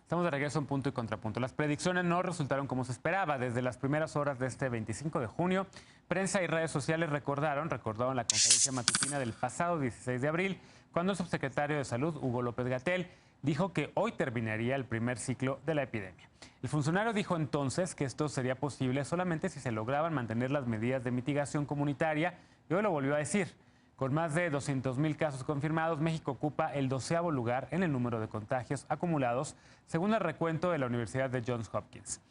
Estamos de regreso en Punto y Contrapunto. Las predicciones no resultaron como se esperaba. Desde las primeras horas de este 25 de junio, prensa y redes sociales recordaron la conferencia matutina del pasado 16 de abril, cuando el subsecretario de Salud, Hugo López-Gatell, dijo que hoy terminaría el primer ciclo de la epidemia. El funcionario dijo entonces que esto sería posible solamente si se lograban mantener las medidas de mitigación comunitaria, y hoy lo volvió a decir. Con más de 200,000 casos confirmados, México ocupa el 12º lugar en el número de contagios acumulados, según el recuento de la Universidad de Johns Hopkins.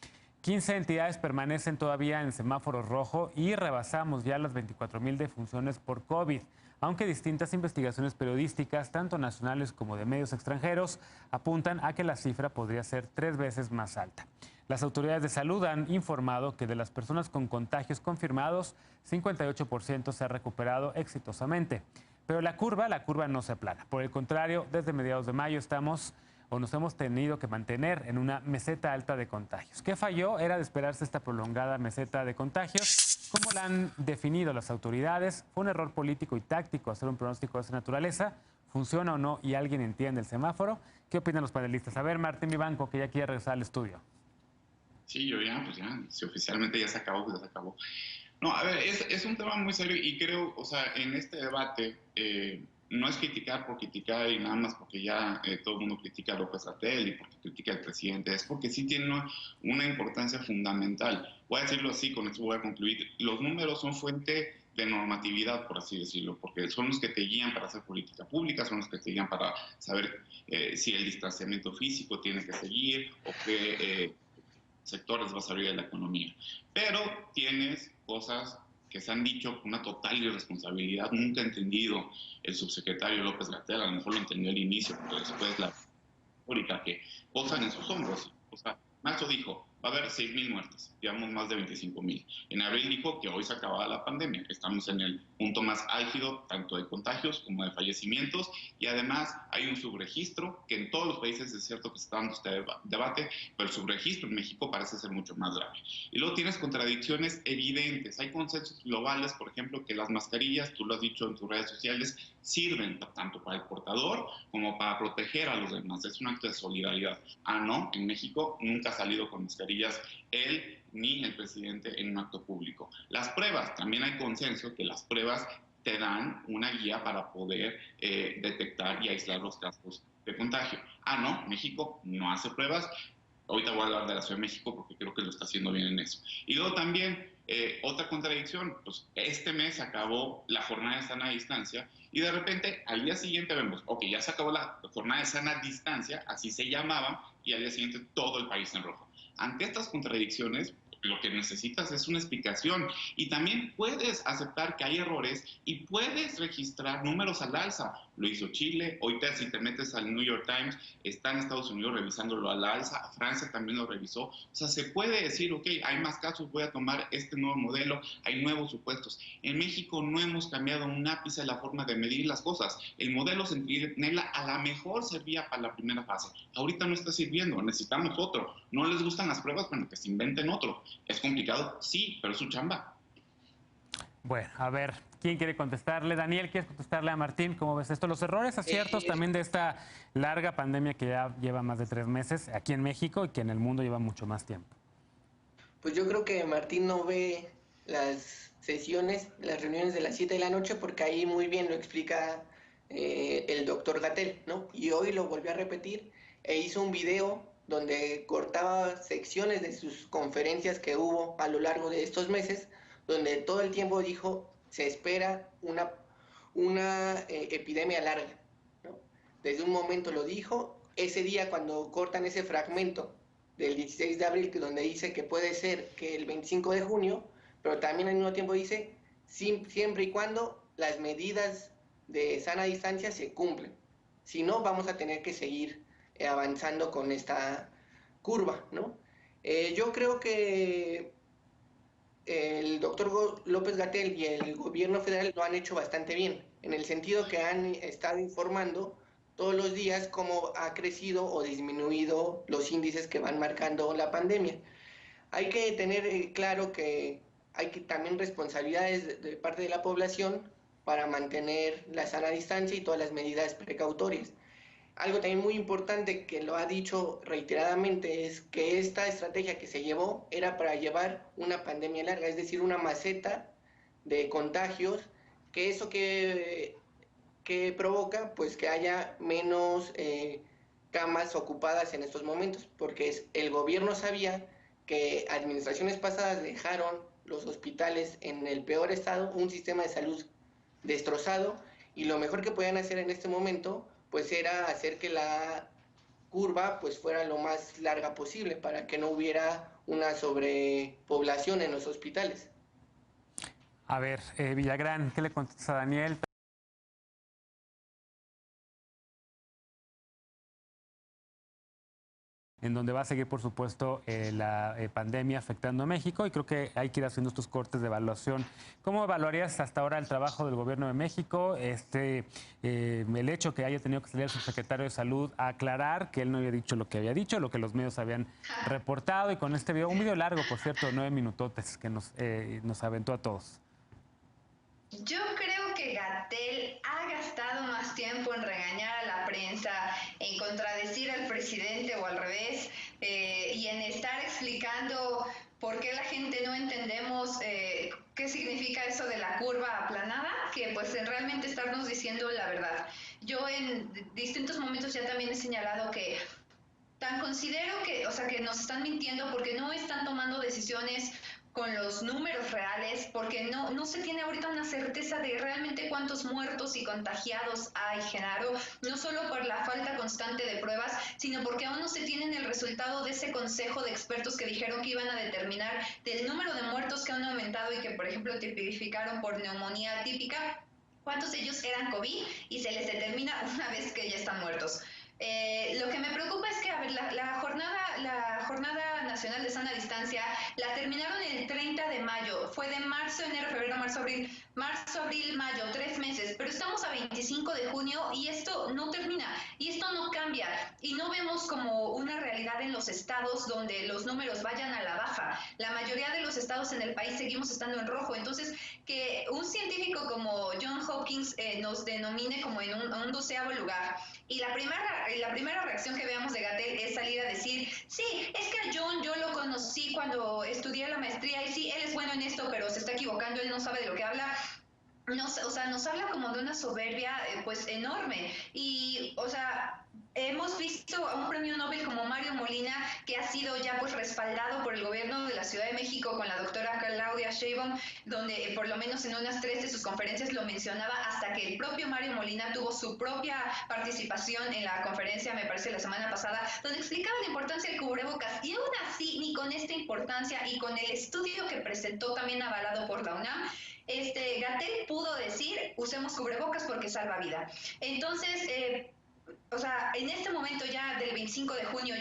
15 entidades permanecen todavía en semáforo rojo y rebasamos ya las 24,000 defunciones por COVID, aunque distintas investigaciones periodísticas, tanto nacionales como de medios extranjeros, apuntan a que la cifra podría ser 3 veces más alta. Las autoridades de salud han informado que de las personas con contagios confirmados, 58% se ha recuperado exitosamente. Pero la curva no se aplana. Por el contrario, desde mediados de mayo nos hemos tenido que mantener en una meseta alta de contagios. ¿Qué falló? Era de esperarse esta prolongada meseta de contagios. ¿Cómo la han definido las autoridades? ¿Fue un error político y táctico hacer un pronóstico de esa naturaleza? ¿Funciona o no? ¿Y alguien entiende el semáforo? ¿Qué opinan los panelistas? A ver, Martín Vivanco, que ya quiere regresar al estudio. Sí, yo ya, si oficialmente ya se acabó, pues ya se acabó. No, a ver, es un tema muy serio y creo, o sea, en este debate no es criticar por criticar y nada más porque ya todo el mundo critica a López-Gatell y porque critica al presidente, es porque sí tiene una importancia fundamental. Voy a decirlo así, con esto voy a concluir. Los números son fuente de normatividad, por así decirlo, porque son los que te guían para hacer política pública, son los que te guían para saber si el distanciamiento físico tiene que seguir o qué sectores va a salir de la economía. Pero tienes cosas que se han dicho con una total irresponsabilidad. Nunca ha entendido el subsecretario López-Gatell, a lo mejor lo entendió al inicio, pero después la pública que posan en sus hombros. O sea, marzo dijo, va a haber 6,000 muertes, llevamos más de 25,000. En abril dijo que hoy se acababa la pandemia, estamos en el punto más álgido, tanto de contagios como de fallecimientos, y además hay un subregistro, que en todos los países es cierto que se está dando este debate, pero el subregistro en México parece ser mucho más grave. Y luego tienes contradicciones evidentes, hay consensos globales, por ejemplo, que las mascarillas, tú lo has dicho en tus redes sociales, sirven tanto para el portador como para proteger a los demás, es un acto de solidaridad. Ah, no, en México nunca ha salido con mascarillas él ni el presidente en un acto público. Las pruebas, también hay consenso que las pruebas te dan una guía para poder detectar y aislar los casos de contagio. Ah, no, México no hace pruebas. Ahorita voy a hablar de la Ciudad de México porque creo que lo está haciendo bien en eso. Y luego también, otra contradicción, pues este mes acabó la jornada de sana distancia y de repente al día siguiente vemos, ok, ya se acabó la jornada de sana distancia, así se llamaba, y al día siguiente todo el país en rojo. Ante estas contradicciones, lo que necesitas es una explicación y también puedes aceptar que hay errores y puedes registrar números al alza. Lo hizo Chile, hoy si te metes al New York Times, está en Estados Unidos revisándolo al alza, Francia también lo revisó. O sea, se puede decir, ok, hay más casos, voy a tomar este nuevo modelo, hay nuevos supuestos. En México no hemos cambiado un ápice la forma de medir las cosas. El modelo Centinela a lo mejor servía para la primera fase, ahorita no está sirviendo, necesitamos otro. ¿No les gustan las pruebas? Bueno, que se inventen otro. ¿Es complicado? Sí, pero es su chamba. Bueno, a ver, ¿quién quiere contestarle? Daniel, ¿quieres contestarle a Martín? ¿Cómo ves esto? Los errores, aciertos también de esta larga pandemia que ya lleva más de 3 meses aquí en México y que en el mundo lleva mucho más tiempo. Pues yo creo que Martín no ve las sesiones, las reuniones de las 7 de la noche, porque ahí muy bien lo explica el doctor Gatell, ¿no? Y hoy lo volvió a repetir e hizo un video donde cortaba secciones de sus conferencias que hubo a lo largo de estos meses, donde todo el tiempo dijo, se espera una epidemia larga, ¿no? Desde un momento lo dijo, ese día cuando cortan ese fragmento del 16 de abril, donde dice que puede ser que el 25 de junio, pero también al mismo tiempo dice siempre y cuando las medidas de sana distancia se cumplen. Si no, vamos a tener que seguir avanzando con esta curva, ¿no? Yo creo que el doctor López-Gatell y el gobierno federal lo han hecho bastante bien, en el sentido que han estado informando todos los días cómo ha crecido o disminuido los índices que van marcando la pandemia. Hay que tener claro que hay que también responsabilidades de parte de la población para mantener la sana distancia y todas las medidas precautorias. algo también muy importante que lo ha dicho reiteradamente es que esta estrategia que se llevó era para llevar una pandemia larga, es decir, una maceta de contagios, que eso que provoca pues que haya menos camas ocupadas en estos momentos, porque el gobierno sabía que administraciones pasadas dejaron los hospitales en el peor estado, un sistema de salud destrozado, y lo mejor que podían hacer en este momento pues era hacer que la curva pues fuera lo más larga posible para que no hubiera una sobrepoblación en los hospitales. A ver, Villagrán, ¿qué le contesta a Daniel? En donde va a seguir, por supuesto, la pandemia afectando a México, y creo que hay que ir haciendo estos cortes de evaluación. ¿Cómo evaluarías hasta ahora el trabajo del gobierno de México? El hecho que haya tenido que salir el subsecretario de Salud a aclarar que él no había dicho lo que había dicho, lo que los medios habían reportado, y con este video, un video largo, por cierto, 9 minutotes, que nos aventó a todos. Yo creo que Gatell ha gastado más tiempo en regañar a la prensa, en contradecir al presidente o al revés, y en estar explicando por qué la gente no entendemos qué significa eso de la curva aplanada, que pues en realmente estarnos diciendo la verdad. Yo en distintos momentos ya también he señalado que considero que, o sea, que nos están mintiendo porque no están tomando decisiones con los números reales, porque no se tiene ahorita una certeza de realmente cuántos muertos y contagiados hay, Genaro, no solo por la falta constante de pruebas, sino porque aún no se tienen el resultado de ese consejo de expertos que dijeron que iban a determinar del número de muertos que han aumentado y que, por ejemplo, tipificaron por neumonía típica, cuántos de ellos eran COVID, y se les determina una vez que ya están muertos. Lo que me preocupa es que, a ver, la jornada nacional de sana distancia la terminaron el 30 de mayo, fue de marzo, enero, febrero, marzo, abril, mayo, 3 meses, pero estamos a 25 de junio y esto no termina, y esto no cambia, y no vemos como una realidad en los estados donde los números vayan a la baja. La mayoría de los estados en el país seguimos estando en rojo, entonces que un científico como John Hopkins nos denomine como en un 12º lugar, y la primera reacción que veamos de Gatell es salir a decir, sí, es que a John yo lo conocí cuando estudié la maestría y sí, él es bueno en esto, pero se está equivocando, él no sabe de lo que habla. Nos habla como de una soberbia pues enorme, y o sea, hemos visto a un premio Nobel como Mario Molina, que ha sido ya pues respaldado por el gobierno de la Ciudad de México con la doctora Claudia Sheinbaum, donde por lo menos en unas 3 de sus conferencias lo mencionaba, hasta que el propio Mario Molina tuvo su propia participación en la conferencia, me parece la semana pasada, donde explicaba la importancia del cubrebocas, y aún así, ni con esta importancia y con el estudio que presentó también avalado por la UNAM, Gatell pudo decir, usemos cubrebocas porque salva vida. Entonces, o sea, en este momento ya del 25 de junio,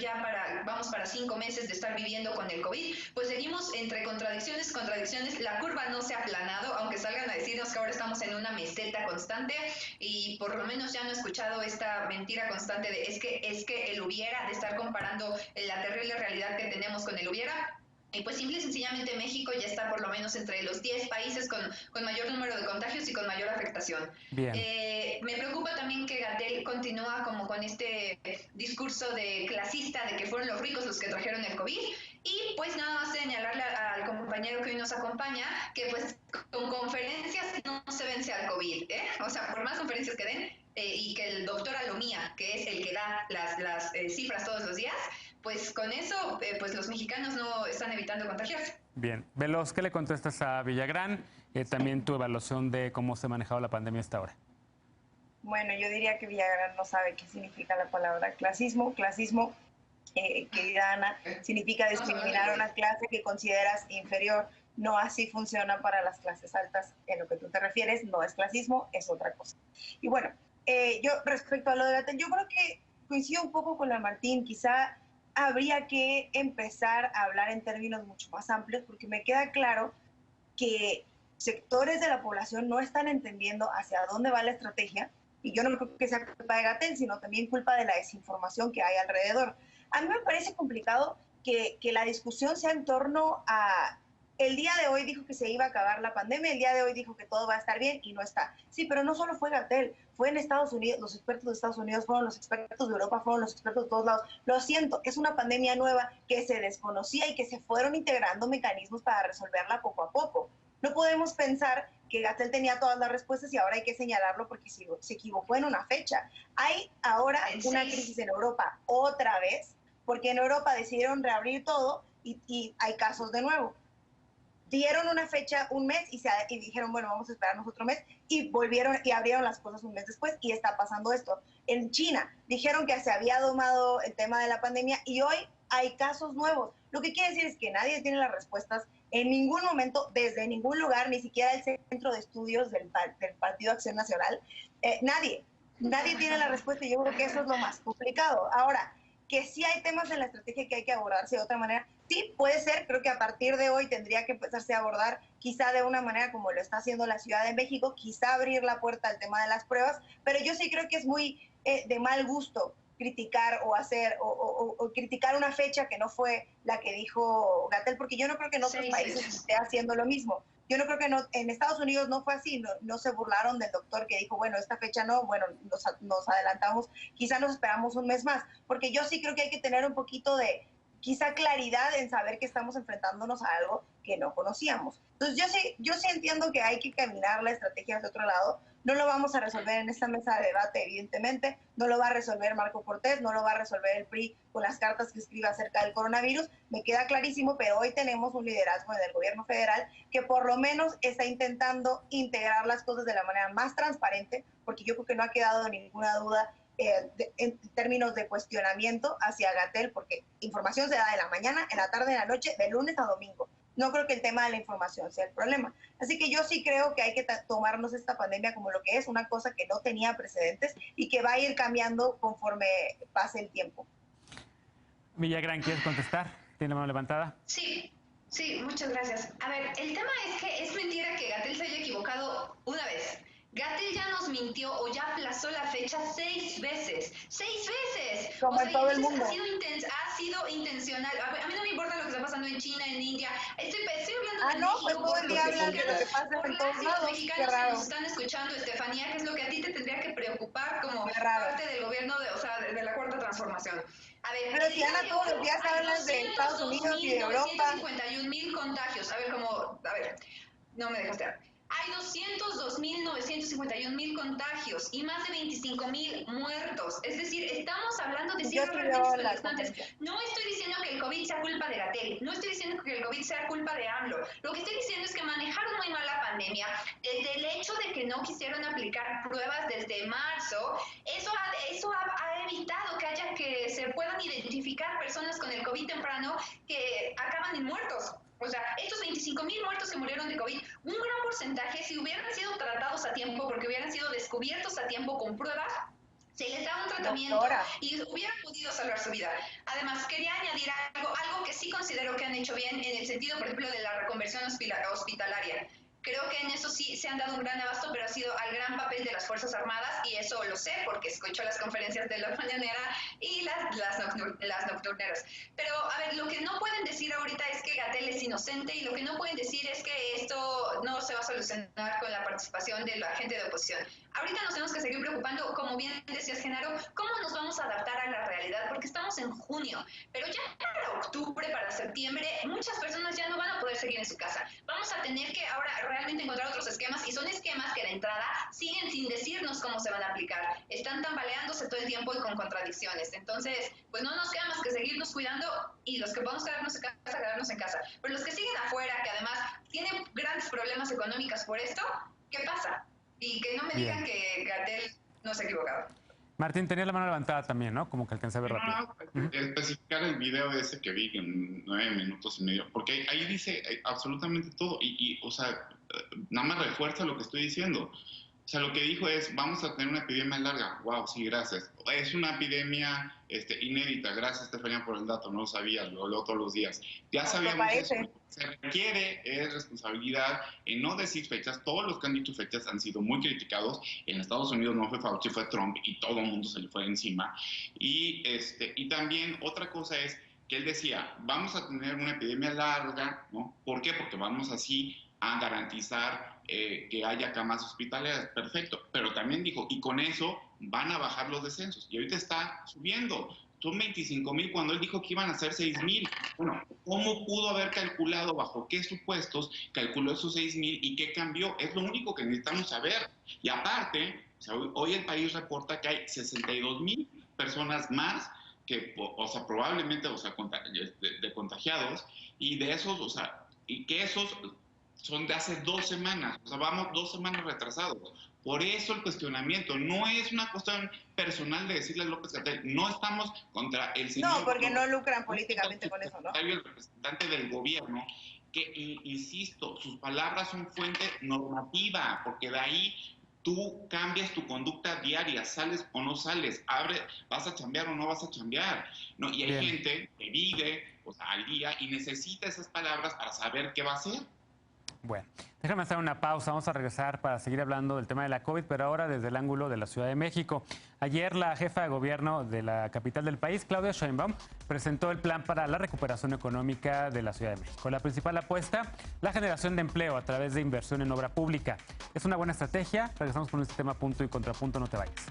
vamos para 5 meses de estar viviendo con el COVID, pues seguimos entre contradicciones, la curva no se ha aplanado, aunque salgan a decirnos que ahora estamos en una meseta constante, y por lo menos ya no he escuchado esta mentira constante de es que el hubiera, de estar comparando la terrible realidad que tenemos con el hubiera. Y pues simple y sencillamente México ya está por lo menos entre los 10 países con mayor número de contagios y con mayor afectación. Bien. Me preocupa también que Gatell continúa como con este discurso de clasista, de que fueron los ricos los que trajeron el COVID, y pues nada más señalarle al compañero que hoy nos acompaña que pues con conferencias no se vence al COVID, o sea, por más conferencias que den, y que el doctor Alomía, que es el que da las cifras todos los días, pues con eso, pues los mexicanos no están evitando contagiarse. Bien. Veloz, ¿qué le contestas a Villagrán? También tu evaluación de cómo se ha manejado la pandemia hasta ahora. Bueno, yo diría que Villagrán no sabe qué significa la palabra clasismo. Clasismo, querida Ana, significa discriminar a una clase que consideras inferior. No así funciona para las clases altas. En lo que tú te refieres, no es clasismo, es otra cosa. Y bueno, yo respecto a lo de Gatell, yo creo que coincido un poco con la Martín. Quizá habría que empezar a hablar en términos mucho más amplios, porque me queda claro que sectores de la población no están entendiendo hacia dónde va la estrategia, y yo no creo que sea culpa de Gatell, sino también culpa de la desinformación que hay alrededor. A mí me parece complicado que la discusión sea en torno a el día de hoy dijo que se iba a acabar la pandemia, el día de hoy dijo que todo va a estar bien y no está. Sí, pero no solo fue Gatell, fue en Estados Unidos, los expertos de Estados Unidos, fueron los expertos de Europa, fueron los expertos de todos lados. Lo siento, es una pandemia nueva que se desconocía y que se fueron integrando mecanismos para resolverla poco a poco. No podemos pensar que Gatell tenía todas las respuestas y ahora hay que señalarlo porque se equivocó en una fecha. Hay ahora una crisis en Europa otra vez, porque en Europa decidieron reabrir todo y hay casos de nuevo. Dieron una fecha, un mes, y dijeron, bueno, vamos a esperarnos otro mes, y volvieron y abrieron las cosas un mes después, y está pasando esto. En China dijeron que se había domado el tema de la pandemia, y hoy hay casos nuevos. Lo que quiere decir es que nadie tiene las respuestas en ningún momento, desde ningún lugar, ni siquiera el Centro de Estudios del Partido Acción Nacional. Nadie tiene la respuesta, y yo creo que eso es lo más complicado. Ahora, que sí hay temas en la estrategia que hay que abordarse de otra manera. Sí, puede ser, creo que a partir de hoy tendría que empezarse a abordar quizá de una manera como lo está haciendo la Ciudad de México, quizá abrir la puerta al tema de las pruebas, pero yo sí creo que es muy de mal gusto criticar o hacer o criticar una fecha que no fue la que dijo Gatell, porque yo no creo que en otros países se esté haciendo lo mismo. Yo no creo que en Estados Unidos no fue así, no se burlaron del doctor que dijo, bueno, esta fecha no, bueno, nos adelantamos, quizá nos esperamos un mes más, porque yo sí creo que hay que tener un poquito de quizá claridad en saber que estamos enfrentándonos a algo que no conocíamos. Entonces yo sí entiendo que hay que caminar la estrategia hacia otro lado. No lo vamos a resolver en esta mesa de debate, evidentemente, no lo va a resolver Marco Cortés, no lo va a resolver el PRI con las cartas que escribe acerca del coronavirus, me queda clarísimo, pero hoy tenemos un liderazgo del gobierno federal que por lo menos está intentando integrar las cosas de la manera más transparente, porque yo creo que no ha quedado ninguna duda en términos de cuestionamiento hacia Gatell, porque información se da de la mañana, en la tarde, en la noche, de lunes a domingo. No creo que el tema de la información sea el problema. Así que yo sí creo que hay que tomarnos esta pandemia como lo que es, una cosa que no tenía precedentes y que va a ir cambiando conforme pase el tiempo. Villagrán, ¿quieres contestar? ¿Tiene la mano levantada? Sí, muchas gracias. A ver, el tema es que es mentira que Gatell se haya equivocado una vez. Gatell ya nos mintió o ya aplazó la fecha 6 veces. ¡6 veces! Como en todo el mundo. Ha sido intencional. A mí no me importa lo que está pasando en China, en India. Estoy hablando de no, México. Pues todo el día hablan de lo que pasa en todos lados. Los mexicanos que nos están escuchando, Estefanía, ¿qué es lo que a ti te tendría que preocupar como parte del gobierno, de la Cuarta Transformación? A ver, pero si Ana todos los días hablas de Estados Unidos y de Europa. 251,000 contagios. A ver, no me dejaste hablar. Hay 202,951,000 contagios y más de 25,000 muertos. Es decir, estamos hablando de cifras realmente espeluznantes. No estoy diciendo que el COVID sea culpa de Gatell, no estoy diciendo que el COVID sea culpa de AMLO. Lo que estoy diciendo es que manejaron muy mal la pandemia. Desde el hecho de que no quisieron aplicar pruebas desde marzo, eso ha evitado que se puedan identificar personas con el COVID temprano que acaban en muertos. O sea, estos 25,000 muertos que murieron de COVID, un gran porcentaje, si hubieran sido tratados a tiempo, porque hubieran sido descubiertos a tiempo con pruebas, se les da un tratamiento y hubieran podido salvar su vida. Además, quería añadir algo que sí considero que han hecho bien en el sentido, por ejemplo, de la reconversión hospitalaria. Creo que en eso sí se han dado un gran abasto, pero ha sido al gran papel de las Fuerzas Armadas, y eso lo sé porque escucho las conferencias de la mañanera y las nocturneras. Pero, a ver, lo que no pueden decir ahorita es que Gatell es inocente, y lo que no pueden decir es que esto no se va a solucionar con la participación de la gente de oposición. Ahorita nos tenemos que seguir preocupando, como bien decías, Genaro, cómo nos vamos a adaptar a la realidad, porque estamos en junio, pero ya para octubre, para septiembre, muchas personas ya no van a poder seguir en su casa. Vamos a tener que ahora realmente encontrar otros esquemas, y son esquemas que de entrada siguen sin decirnos cómo se van a aplicar. Están tambaleándose todo el tiempo y con contradicciones. Entonces, pues no nos queda más que seguirnos cuidando, y los que podemos quedarnos en casa. Pero los que siguen afuera, que además tienen grandes problemas económicos por esto, ¿qué pasa? Y que no me digan que Gatell no se ha equivocado. Martín, tenía la mano levantada también, ¿no? Como que alcancé a ver rápido. Especificar el video ese que vi en 9 minutos y medio, porque ahí dice absolutamente todo, o sea, nada más refuerza lo que estoy diciendo. O sea, lo que dijo es, vamos a tener una epidemia larga. Wow, sí, gracias. Es una epidemia inédita. Gracias, Estefanía, por el dato. No lo sabía, lo leo todos los días. Ya sabíamos eso. Lo que se requiere es responsabilidad en no decir fechas. Todos los que han dicho fechas han sido muy criticados. En Estados Unidos no fue Fauci, fue Trump, y todo el mundo se le fue encima. Y también otra cosa es, que él decía, vamos a tener una epidemia larga, ¿no? ¿Por qué? Porque vamos así a garantizar que haya camas hospitalarias, perfecto, pero también dijo, y con eso van a bajar los descensos, y ahorita está subiendo, son 25,000 cuando él dijo que iban a ser 6,000. Bueno, ¿cómo pudo haber calculado, bajo qué supuestos calculó esos 6,000 y qué cambió? Es lo único que necesitamos saber. Y aparte, o sea, hoy el país reporta que hay 62,000 personas más que, o sea, probablemente, o sea, de contagiados, y de esos, o sea, y que esos son de hace 2 semanas, o sea, vamos 2 semanas retrasados. Por eso el cuestionamiento no es una cuestión personal de decirle a López Gatell, no estamos contra el señor. No, porque no lucran políticamente con eso, ¿no? El representante del gobierno, que, insisto, sus palabras son fuente normativa, porque de ahí tú cambias tu conducta diaria, sales o no sales, vas a chambear o no vas a chambear, ¿no? Y hay Bien. gente que vive, o sea, al día y necesita esas palabras para saber qué va a hacer. Bueno, déjame hacer una pausa. Vamos a regresar para seguir hablando del tema de la COVID, pero ahora desde el ángulo de la Ciudad de México. Ayer la jefa de gobierno de la capital del país, Claudia Sheinbaum, presentó el plan para la recuperación económica de la Ciudad de México. La principal apuesta, la generación de empleo a través de inversión en obra pública. ¿Es una buena estrategia? Regresamos con este tema punto y contrapunto, no te vayas.